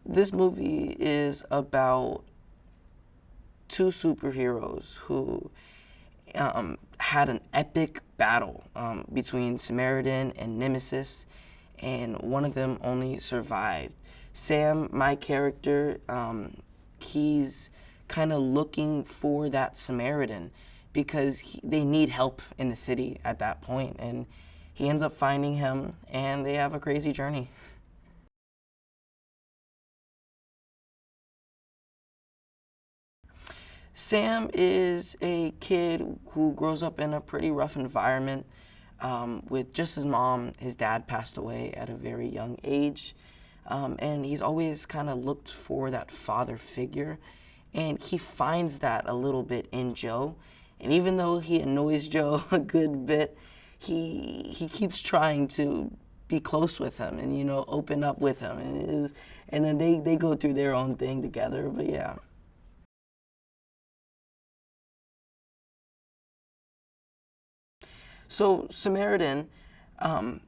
This movie is about two superheroes who had an epic battle between Samaritan and Nemesis, and one of them only survived. Sam, my character, he's kind of looking for that Samaritan because they need help in the city at that point, and he ends up finding him, and they have a crazy journey. Sam is a kid who grows up in a pretty rough environment with just his mom. His dad passed away at a very young age, and he's always kind of looked for that father figure, and he finds that a little bit in Joe. And even though he annoys Joe a good bit, he keeps trying to be close with him and open up with him, and then they go through their own thing together. But yeah. So Samaritan, um,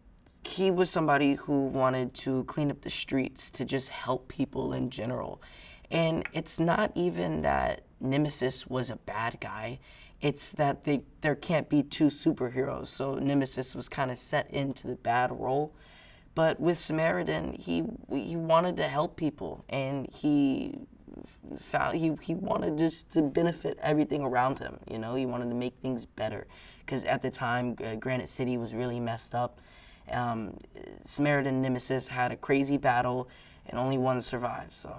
he was somebody who wanted to clean up the streets to just help people in general. And it's not even that Nemesis was a bad guy. It's that there can't be two superheroes. So Nemesis was kind of set into the bad role. But with Samaritan, he wanted to help people, and he wanted just to benefit everything around him. He wanted to make things better because at the time, Granite City was really messed up. Um, Samaritan and Nemesis had a crazy battle, and only one survived. So.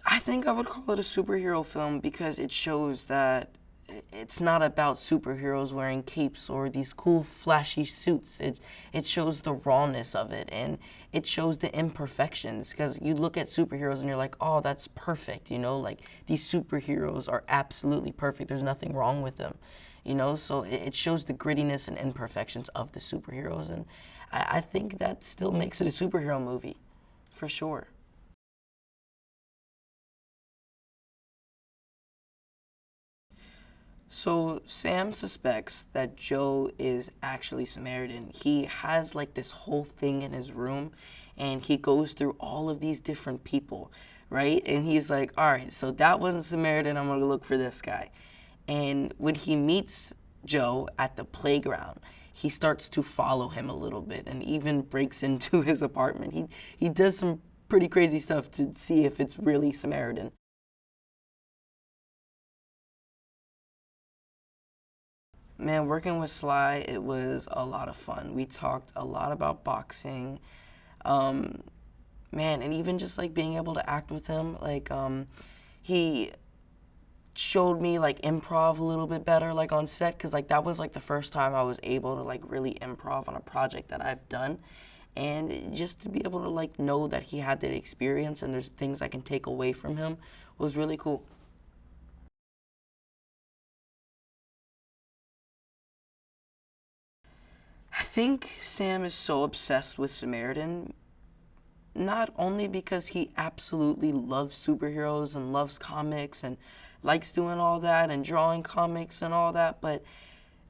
I think I would call it a superhero film because it shows that it's not about superheroes wearing capes or these cool flashy suits. It shows the rawness of it, and it shows the imperfections, because you look at superheroes and you're like, oh, that's perfect, like these superheroes are absolutely perfect. There's nothing wrong with them, so it shows the grittiness and imperfections of the superheroes, and I think that still makes it a superhero movie, for sure. So Sam suspects that Joe is actually Samaritan. He has like this whole thing in his room, and he goes through all of these different people, right? And he's like, all right, so that wasn't Samaritan. I'm going to look for this guy. And when he meets Joe at the playground, he starts to follow him a little bit and even breaks into his apartment. He does some pretty crazy stuff to see if it's really Samaritan. Man, working with Sly, it was a lot of fun. We talked a lot about boxing. Um, Man, and even just like being able to act with him, like he showed me like improv a little bit better like on set, because like that was like the first time I was able to like really improv on a project that I've done, and just to be able to like know that he had that experience and there's things I can take away from him was really cool. I think Sam is so obsessed with Samaritan, not only because he absolutely loves superheroes and loves comics and likes doing all that and drawing comics and all that, but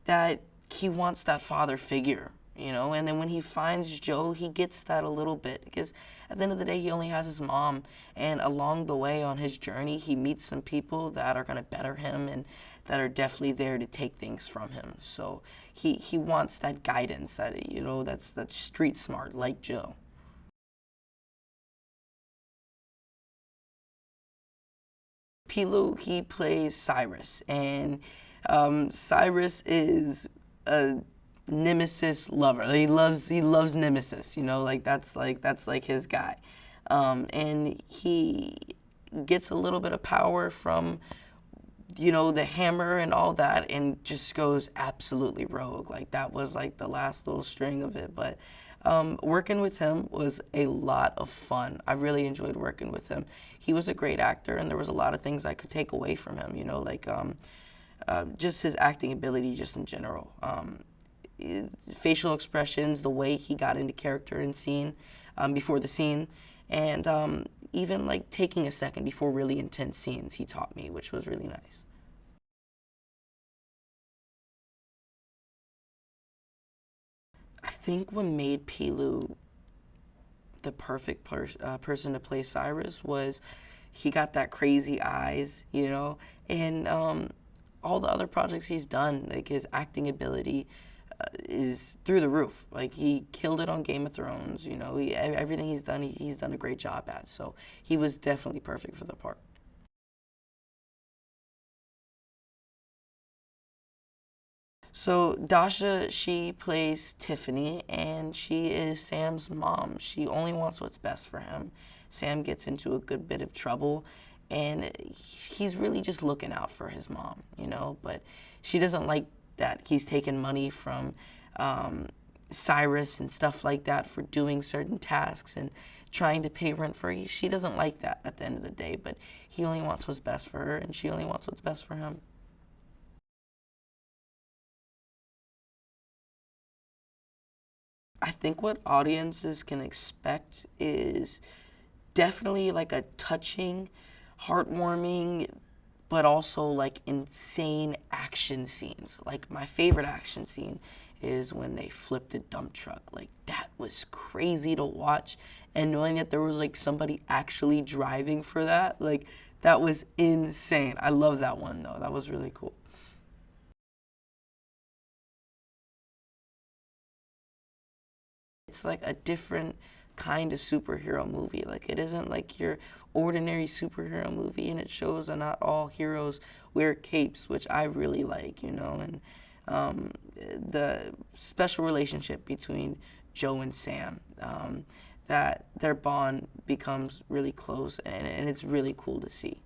that he wants that father figure. And then when he finds Joe, he gets that a little bit because at the end of the day, he only has his mom. And along the way on his journey, he meets some people that are going to better him and that are definitely there to take things from him. So he wants that guidance, that's street smart like Joe. Pilou, he plays Cyrus, and Cyrus is a Nemesis lover. He loves Nemesis. Like that's like his guy, and he gets a little bit of power from the hammer and all that, and just goes absolutely rogue. Like that was like the last little string of it. But working with him was a lot of fun. I really enjoyed working with him. He was a great actor, and there was a lot of things I could take away from him. Like just his acting ability, just in general. Facial expressions, the way he got into character and scene before the scene, and even like taking a second before really intense scenes, he taught me, which was really nice. think what made Pilou the perfect person to play Cyrus was he got that crazy eyes, you know, and all the other projects he's done, like his acting ability is through the roof. Like he killed it on Game of Thrones, you know, everything he's done a great job at. So he was definitely perfect for the part. So Dascha, she plays Tiffany, and she is Sam's mom. She only wants what's best for him. Sam gets into a good bit of trouble, and he's really just looking out for his mom, you know. But she doesn't like that he's taking money from Cyrus and stuff like that for doing certain tasks and trying to pay rent for you. She doesn't like that at the end of the day, but he only wants what's best for her, and she only wants what's best for him. I think what audiences can expect is definitely like a touching, heartwarming, but also like insane action scenes. Like my favorite action scene is when they flipped a dump truck. Like that was crazy to watch, and knowing that there was like somebody actually driving for that, like that was insane. I love that one though. That was really cool. It's like a different kind of superhero movie. Like it isn't like your ordinary superhero movie, and it shows that not all heroes wear capes, which I really like, you know, and the special relationship between Joe and Sam, that their bond becomes really close, and it's really cool to see.